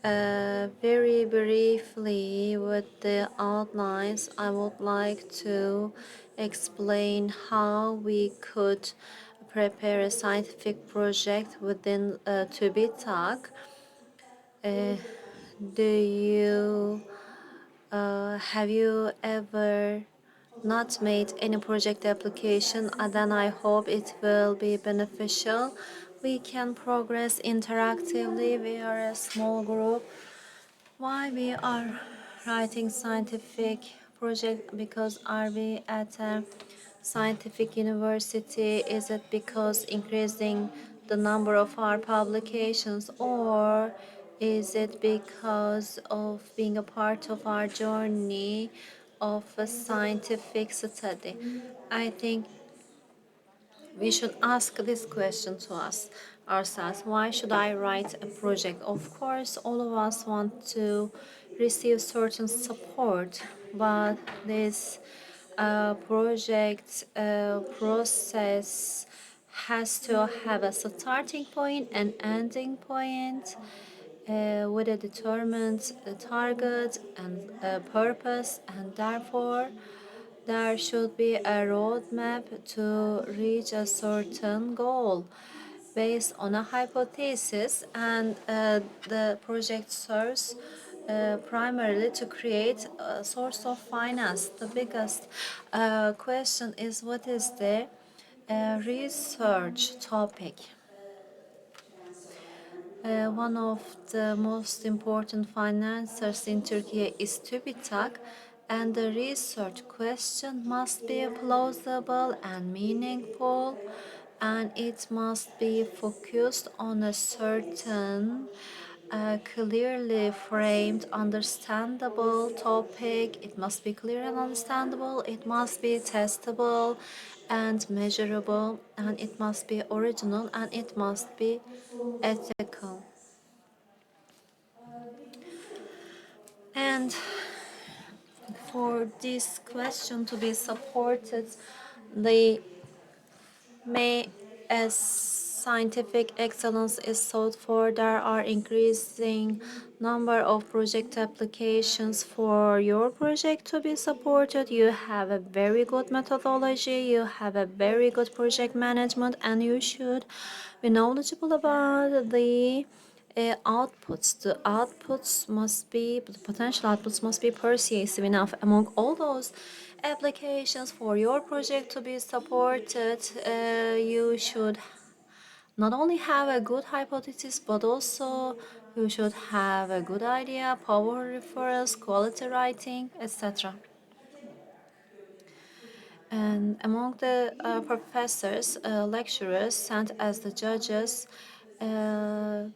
Very briefly, with the outlines, I would like to explain how we could prepare a scientific project within TUBITAK. Uh, do you have you ever not made any project application? Then I hope it will be beneficial. We can progress interactively. We are a small group. Why we are writing scientific project? Because are we at a scientific university? Is it because increasing the number of our publications, or is it because of being a part of our journey of a scientific study? I think we should ask this question to us ourselves. Why should I write a project? Of course, all of us want to receive certain support, but this project process has to have a starting point and ending point with a determined target and purpose, and therefore there should be a roadmap to reach a certain goal based on a hypothesis, and the project serves primarily to create a source of finance. The biggest question is, what is the research topic? One of the most important financiers in Turkey is TÜBİTAK, and the research question must be plausible and meaningful, and it must be focused on a certain clearly framed, understandable topic. It must be clear and understandable. It must be testable and measurable, and it must be original, and it must be ethical. And for this question to be supported, the may as scientific excellence is sought for, there are increasing number of project applications for your project to be supported. You have a very good methodology, you have a very good project management, and you should be knowledgeable about the outputs. The outputs must be, the potential outputs must be persuasive enough among all those applications for your project to be supported. You should not only have a good hypothesis, but also you should have a good idea, power reference, quality writing, etc. And among the professors, lecturers sent as the judges,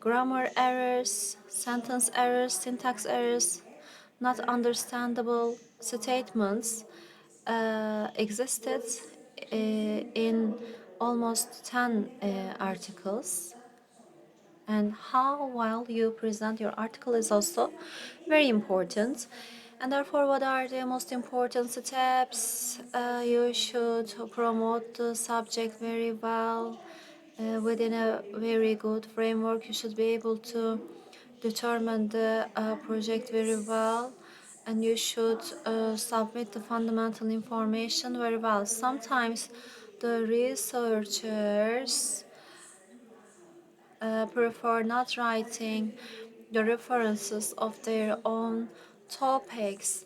grammar errors, sentence errors, syntax errors, not understandable statements existed in almost 10 articles. And how well you present your article is also very important. And therefore, what are the most important steps? You should promote the subject very well within a very good framework. You should be able to determine the project very well, and you should submit the fundamental information very well. Sometimes the researchers prefer not writing the references of their own topics.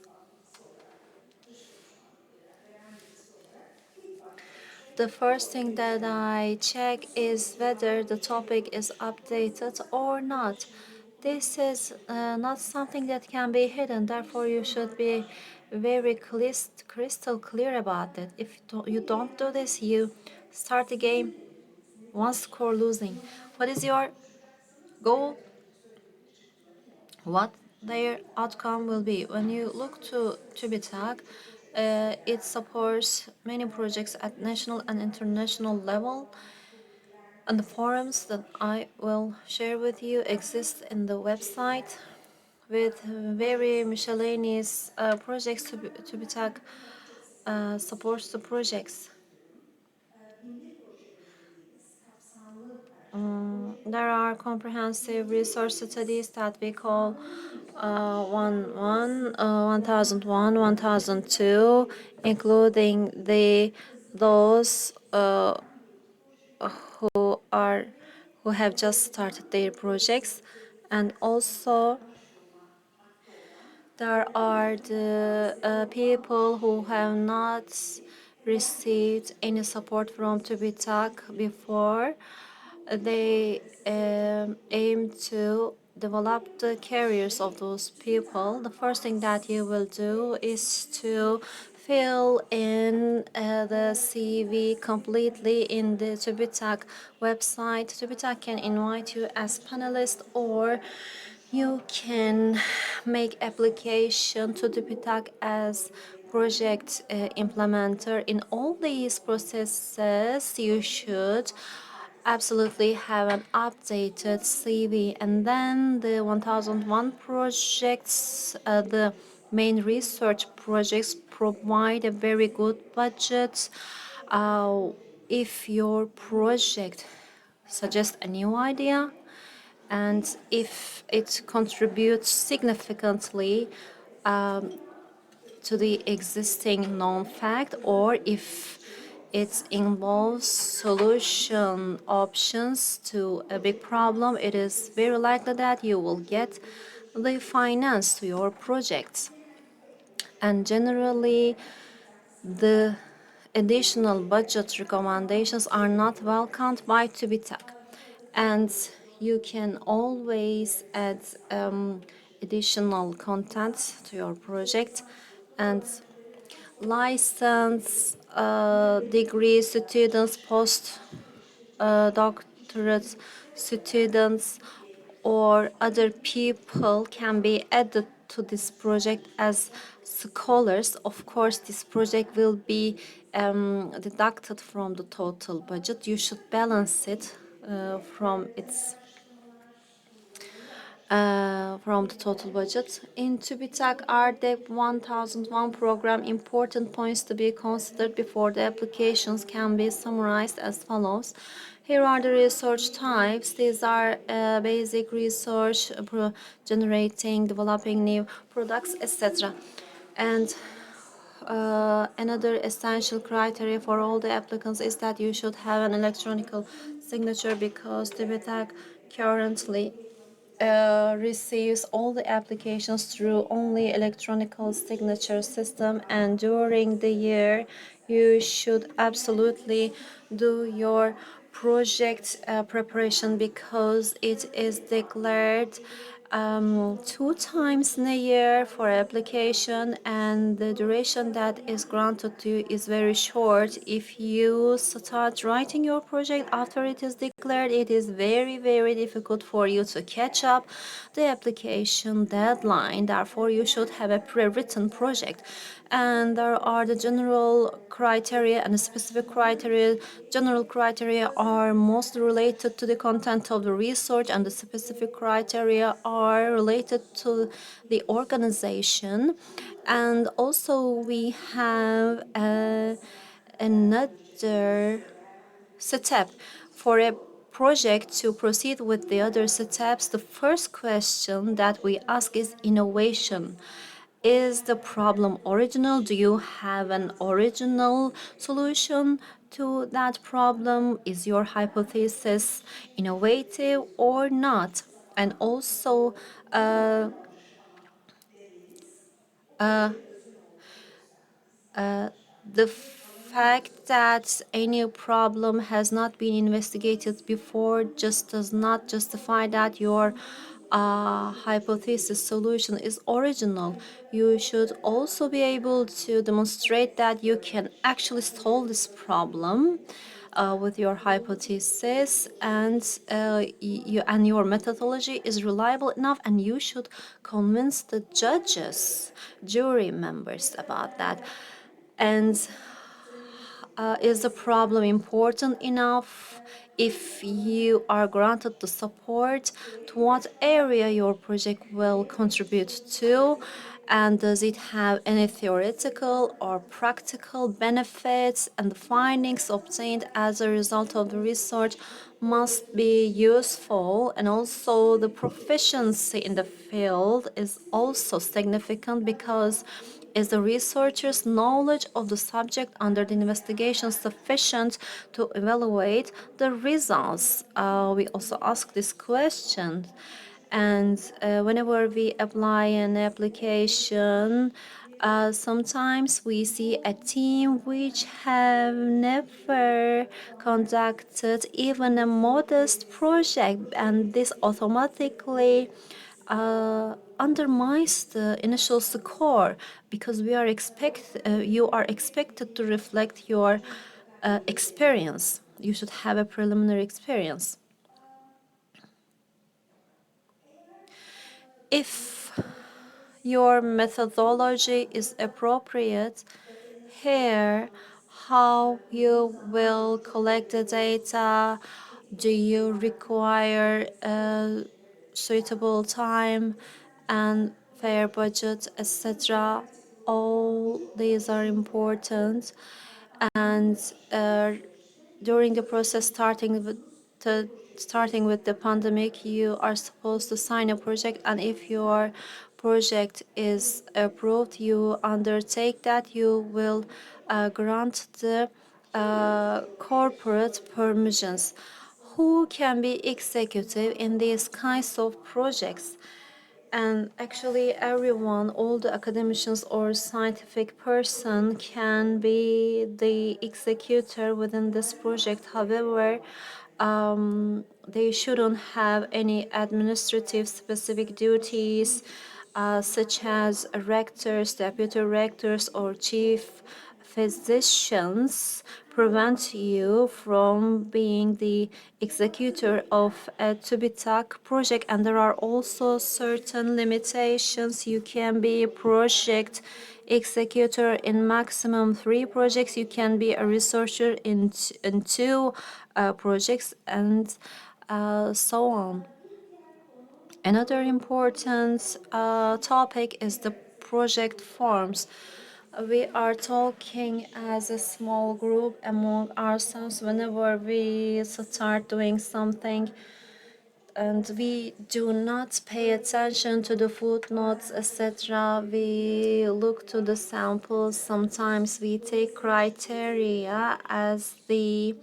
The first thing that I check is whether the topic is updated or not. This is not something that can be hidden, therefore you should be very crystal clear about it. If you don't do this, you start the game one score losing. What is your goal? What their outcome will be? When you look to TÜBİTAK, it supports many projects at national and international level, and the forums that I will share with you exist in the website with very miscellaneous projects. TÜBİTAK supports the projects. There are comprehensive research studies that we call 1001, 1002, including those who are who have just started their projects, and also there are the people who have not received any support from TUBITAK before. They aim to develop the careers of those people. The first thing that you will do is to fill in the CV completely in the TÜBİTAK website. TÜBİTAK can invite you as panelist, or you can make application to TÜBİTAK as project implementer. In all these processes, you should absolutely have an updated CV. And then the 1001 projects, the main research projects provide a very good budget. If your project suggests a new idea, and if it contributes significantly to the existing known fact, or if it involves solution options to a big problem, it is very likely that you will get the finance to your projects. And generally, the additional budget recommendations are not welcomed by TÜBİTAK. And you can always add additional content to your project. And license degree students, post doctorate students, or other people can be added to this project as scholars. Of course, this project will be deducted from the total budget. You should balance it from the total budget. In TÜBİTAK RDEP 1001 program, important points to be considered before the applications can be summarized as follows. Here are the research types. These are basic research, generating, developing new products, etc. And another essential criteria for all the applicants is that you should have an electronic signature, because TÜBİTAK currently receives all the applications through only electronic signature system, and during the year you should absolutely do your project preparation, because it is declared 2 times in a year for application, and the duration that is granted to you is very short. If you start writing your project after it is declared, it is very, very difficult for you to catch up the application deadline. Therefore, you should have a pre-written project. And there are the general criteria and the specific criteria. General criteria are mostly related to the content of the research, and the specific criteria are related to the organization. And also we have another step for a project to proceed with the other steps. The first question that we ask is innovation. Is the problem original? Do you have an original solution to that problem? Is your hypothesis innovative or not? And also, the fact that any problem has not been investigated before just does not justify that your hypothesis solution is original. You should also be able to demonstrate that you can actually solve this problem with your hypothesis, and your methodology is reliable enough, and you should convince the judges, jury members about that. And is the problem important enough? If you are granted the support, to what area your project will contribute to, and does it have any theoretical or practical benefits, and the findings obtained as a result of the research must be useful, and also the proficiency in the field is also significant because is the researcher's knowledge of the subject under the investigation sufficient to evaluate the results? We also ask this question. And whenever we apply an application, sometimes we see a team which have never conducted even a modest project, and this automatically undermines the initial score because you are expected to reflect your experience. You should have a preliminary experience. If your methodology is appropriate, here how you will collect the data, do you require a suitable time and fair budget, etc. All these are important, and during the process starting with the pandemic, you are supposed to sign a project, and if your project is approved, you undertake that, you will grant the corporate permissions. Who can be executive in these kinds of projects? And actually, everyone, all the academicians or scientific person can be the executor within this project. However, they shouldn't have any administrative specific duties, such as rectors, deputy rectors, or chief physicians prevent you from being the executor of a TUBITAK project, and there are also certain limitations. You can be a project executor in maximum 3 projects. You can be a researcher in 2 projects, and so on. Another important topic is the project forms. We are talking as a small group among ourselves whenever we start doing something, and we do not pay attention to the footnotes, etc. We look to the samples. Sometimes we take criteria as the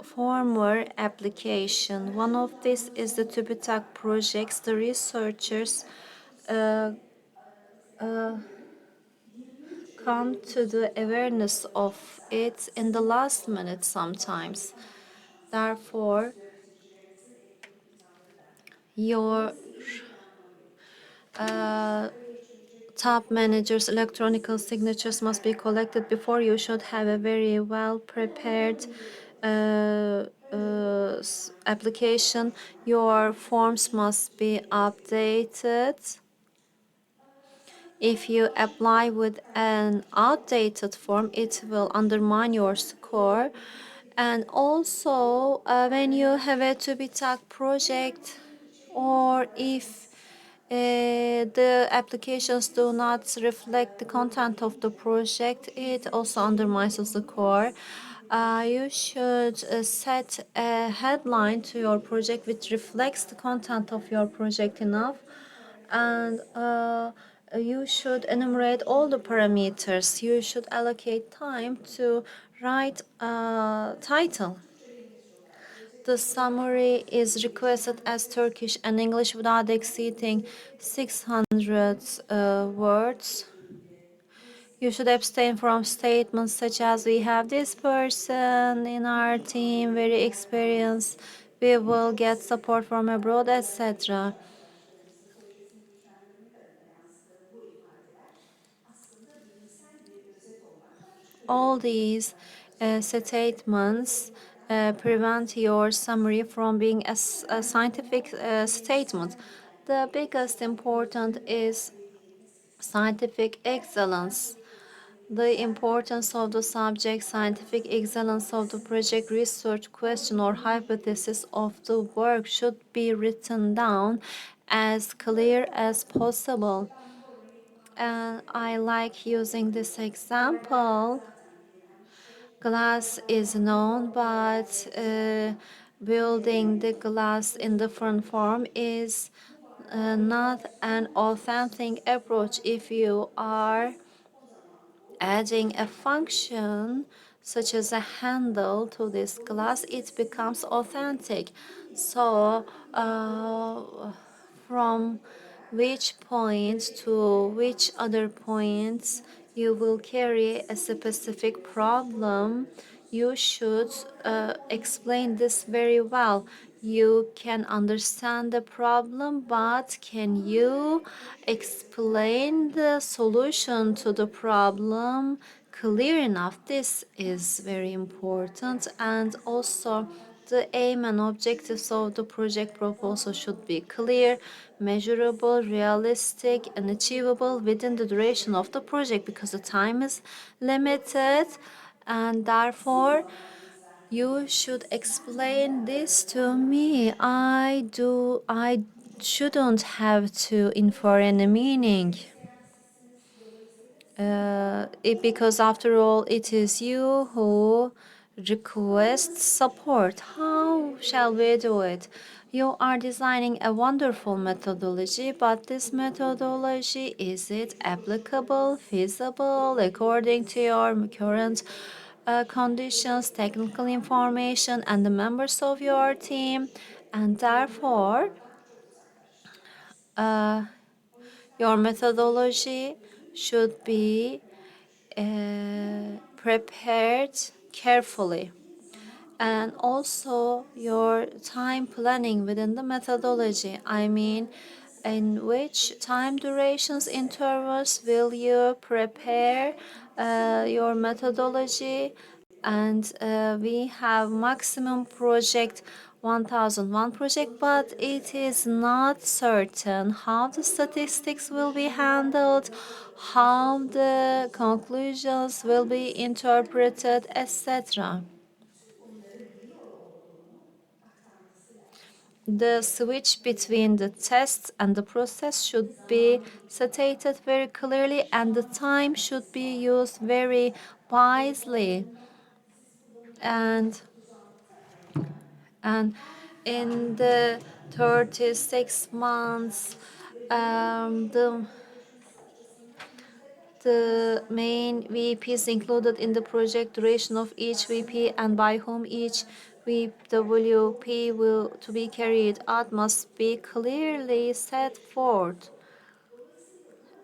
former application. One of this is the TÜBİTAK projects. The researchers uh, uh, come to the awareness of it in the last minute sometimes. Therefore, your top managers' electronic signatures must be collected before. You should have a very well prepared application. Your forms must be updated. If you apply with an outdated form, it will undermine your score. And also, when you have a TÜBİTAK project, or if the applications do not reflect the content of the project, it also undermines the score. You should set a headline to your project which reflects the content of your project enough, and you should enumerate all the parameters. You should allocate time to write a title. The summary is requested as Turkish and English without exceeding 600 words. You should abstain from statements such as "we have this person in our team, very experienced, we will get support from abroad," etc. All these statements prevent your summary from being a scientific statement. The biggest important is scientific excellence. The importance of the subject, scientific excellence of the project, research question, or hypothesis of the work should be written down as clear as possible. And I like using this example. Glass is known, but building the glass in different form is not an authentic approach. If you are adding a function such as a handle to this glass, it becomes authentic. So from which point to which other points you will carry a specific problem, you should explain this very well. You can understand the problem, but can you explain the solution to the problem clear enough? This is very important. And also, the aim and objectives of the project proposal should be clear, measurable, realistic, and achievable within the duration of the project, because the time is limited, and therefore you should explain this to me. I shouldn't have to infer any meaning. Because after all, it is you who requests support. How shall we do it? You are designing a wonderful methodology, but this methodology, is it applicable, feasible, according to your current conditions, technical information, and the members of your team? And therefore, your methodology should be prepared carefully, and also your time planning within the methodology. I mean, in which time durations intervals will you prepare your methodology? And we have maximum project 1001 project, but it is not certain how the statistics will be handled, how the conclusions will be interpreted, etc. The switch between the tests and the process should be stated very clearly, and the time should be used very wisely. And in the 36 months, the main VPs included in the project, duration of each VP, and by whom each VWP will to be carried out must be clearly set forth.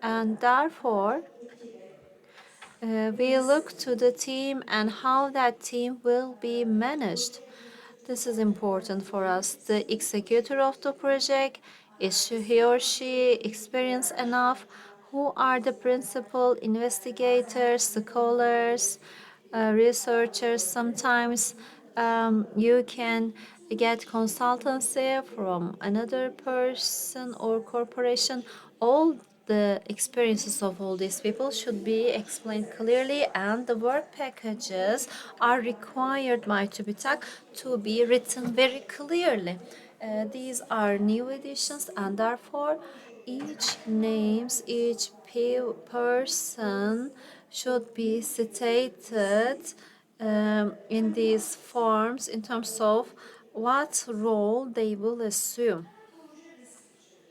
And therefore, we look to the team and how that team will be managed. This is important for us. The executor of the project, is he or she experienced enough? Who are the principal investigators, scholars, researchers? Sometimes you can get consultancy from another person or corporation. All the experiences of all these people should be explained clearly, and the work packages are required by TUBITAK to be written very clearly. These are new editions, and therefore each person should be stated in these forms in terms of what role they will assume.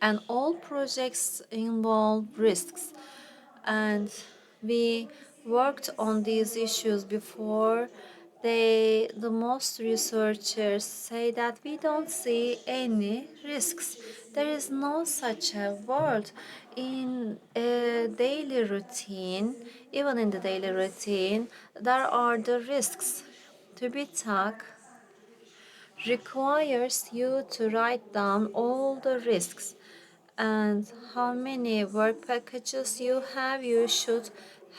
And all projects involve risks, and we worked on these issues before. The most researchers say that we don't see any risks. There is no such a word in a daily routine. Even in the daily routine, there are the risks. TÜBİTAK requires you to write down all the risks, and how many work packages you have. You should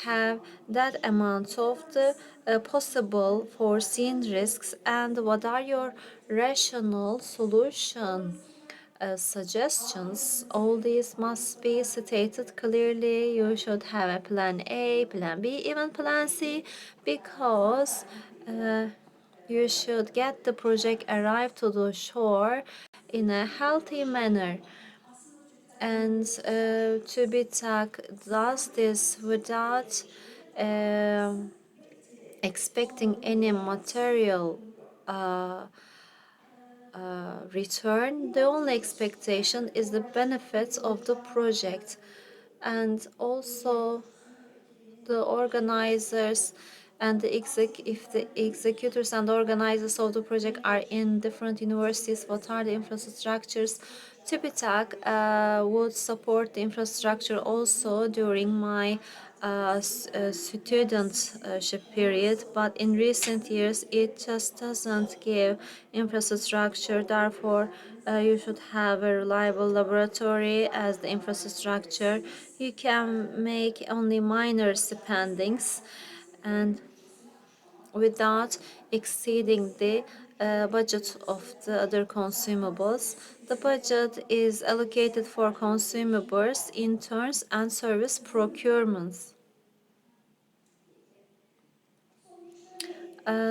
have that amount of the possible foreseen risks, and what are your rational solution suggestions. All these must be stated clearly. You should have a plan A, plan B, even plan C, because you should get the project arrive to the shore in a healthy manner. And TÜBİTAK does this without expecting any material return. The only expectation is the benefits of the project, and also the organizers and if the executors and organizers of the project are in different universities, what are the infrastructures? TUBITAK would support the infrastructure also during my studentship period, but in recent years it just doesn't give infrastructure. Therefore, you should have a reliable laboratory as the infrastructure. You can make only minor spendings and without exceeding the budget of the other consumables. The budget is allocated for consumables, interns, and service procurements.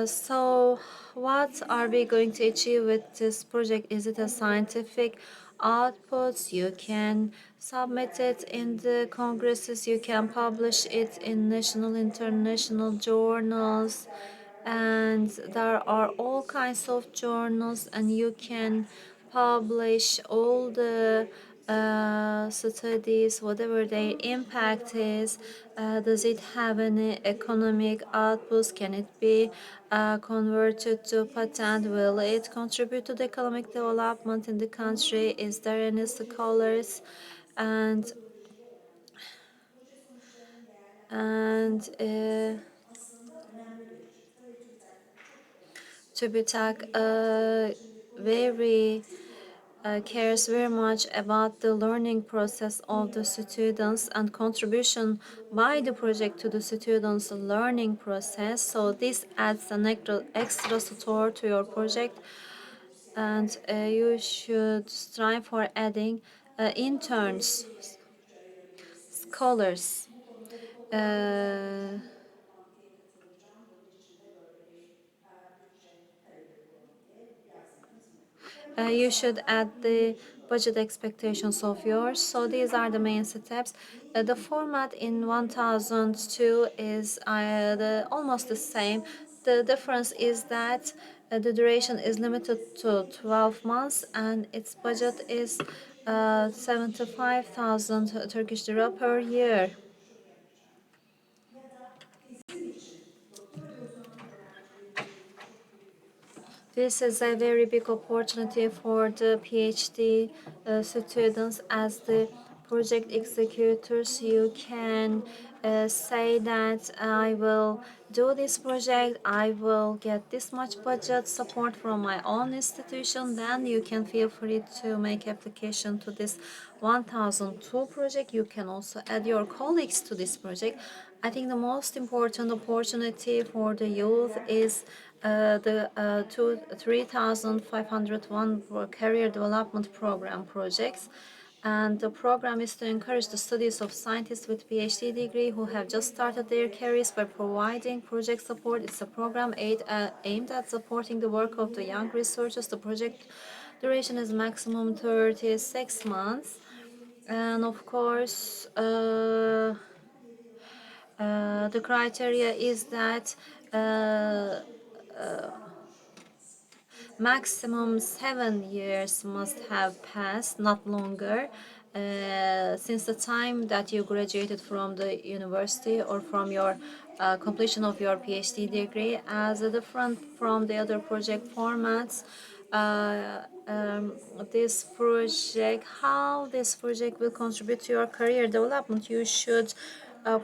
So, what are we going to achieve with this project? Is it a scientific output? You can submit it in the congresses, you can publish it in national, international journals, and there are all kinds of journals, and you can publish all the studies, whatever their impact is. Does it have any economic outputs? Can it be converted to patent? Will it contribute to the economic development in the country? Is there any scholars? And and TÜBİTAK very cares very much about the learning process of the students and contribution by the project to the students' learning process. So this adds an extra support to your project, and you should strive for adding interns, scholars. Uh, you should add the budget expectations of yours. So these are the main steps. The format in 1002 is almost the same. The difference is that the duration is limited to 12 months and its budget is 75,000 Turkish lira per year. This is a very big opportunity for the PhD students. As the project executors, you can say that I will do this project, I will get this much budget support from my own institution. Then you can feel free to make application to this 1002 project. You can also add your colleagues to this project. I think the most important opportunity for the youth is the 3,501 career development program projects. And the program is to encourage the studies of scientists with PhD degree who have just started their careers by providing project support. It's a program aimed at supporting the work of the young researchers. The project duration is maximum 36 months. And of course, the criteria is that maximum 7 years must have passed, not longer, since the time that you graduated from the university or from your completion of your PhD degree. As different from the other project formats, this project, how this project will contribute to your career development, you should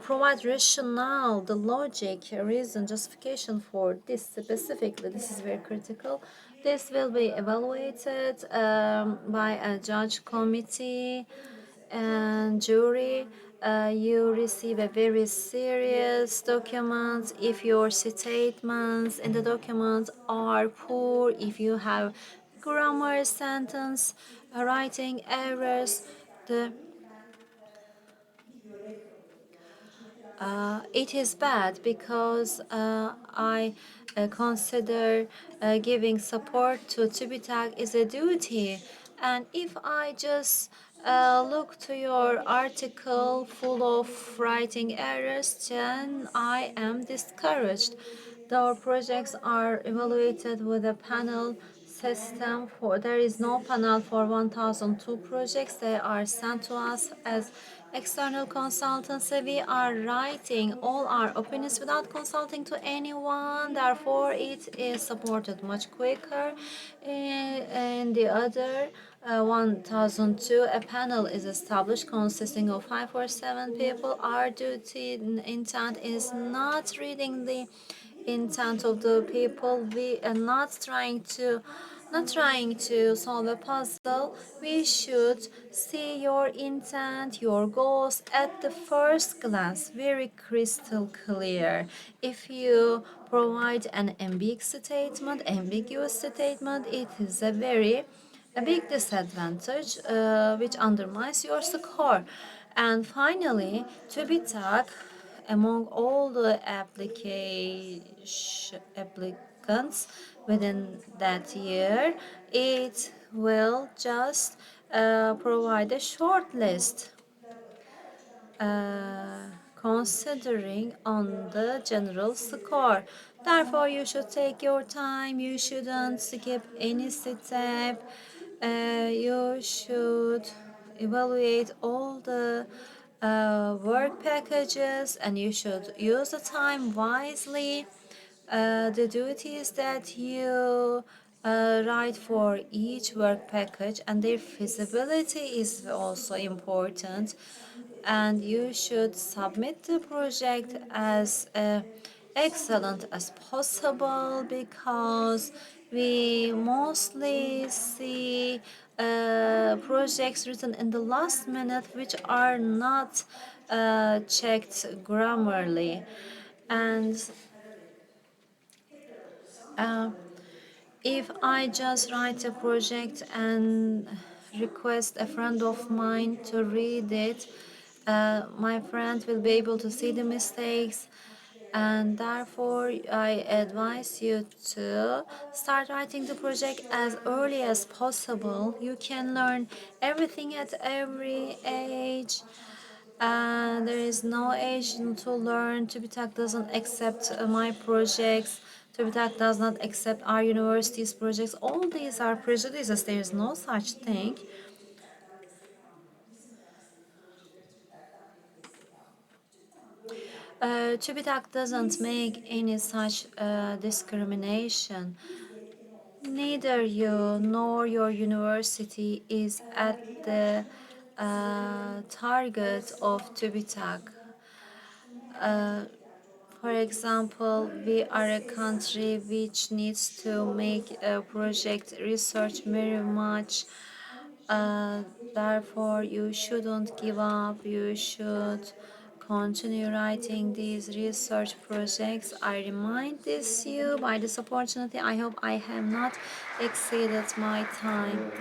provide rationale, the logic, reason, justification for this specifically. This is very critical. This will be evaluated by a judge committee and jury. You receive a very serious document if your statements in the document are poor, if you have grammar, sentence, writing errors. It is bad because I consider giving support to TÜBİTAK is a duty. And if I just look to your article full of writing errors, then I am discouraged. Our projects are evaluated with a panel system for there is no panel for 1002 projects. They are sent to us as external consultancy. We are writing all our opinions without consulting to anyone. Therefore, it is supported much quicker. And the other 1002, a panel is established consisting of 5 or 7 people. Our duty intent is not reading the intent of the people. We are not trying to solve a puzzle. We should see your intent, your goals at the first glance, very crystal clear. If you provide an ambiguous statement, it is a big disadvantage which undermines your score. And finally, TUBITAK, among all the applicants within that year, it will just provide a short list considering on the general score. Therefore, you should take your time. You shouldn't skip any step. You should evaluate all the work packages, and you should use the time wisely. The duties that you write for each work package and their feasibility is also important, and you should submit the project as excellent as possible, because we mostly see projects written in the last minute which are not checked grammarly. And uh, if I just write a project and request a friend of mine to read it, my friend will be able to see the mistakes, and therefore I advise you to start writing the project as early as possible. You can learn everything at every age. There is no age to learn. TÜBİTAK doesn't accept my projects. TÜBİTAK does not accept our university's projects. All these are prejudices. There is no such thing. TÜBİTAK doesn't make any such discrimination. Neither you nor your university is at the target of TÜBİTAK. For example, we are a country which needs to make a project research very much. Uh, Therefore, you shouldn't give up. You should continue writing these research projects. I remind this you by this opportunity. I hope I have not exceeded my time.